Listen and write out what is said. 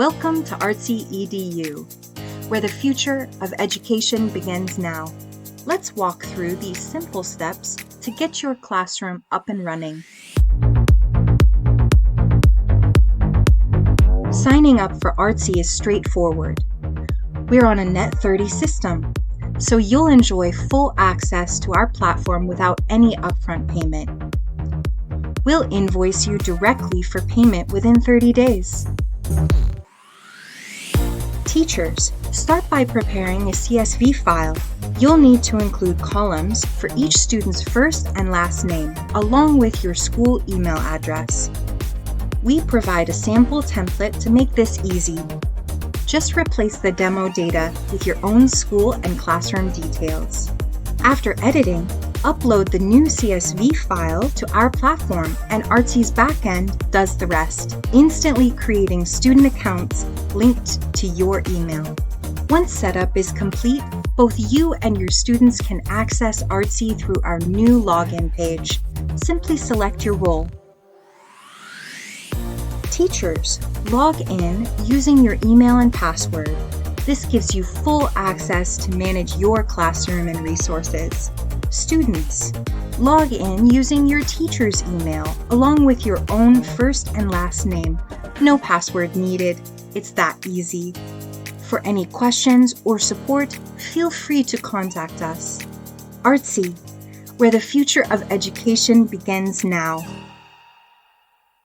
Welcome to Artziii EDU, where the future of education begins now. Let's walk through these simple steps to get your classroom up and running. Signing up for Artziii is straightforward. We're on a Net 30 system, so you'll enjoy full access to our platform without any upfront payment. We'll invoice you directly for payment within 30 days. Teachers, start by preparing a CSV file. You'll need to include columns for each student's first and last name, along with your school email address. We provide a sample template to make this easy. Just replace the demo data with your own school and classroom details. After editing, upload the new CSV file to our platform, and Artzii's backend does the rest, instantly creating student accounts linked to your email. Once setup is complete, both you and your students can access Artziii through our new login page. Simply select your role. Teachers, log in using your email and password. This gives you full access to manage your classroom and resources. Students, log in using your teacher's email along with your own first and last name. No password needed. It's that easy. For any questions or support, feel free to contact us. Artziii, where the future of education begins now.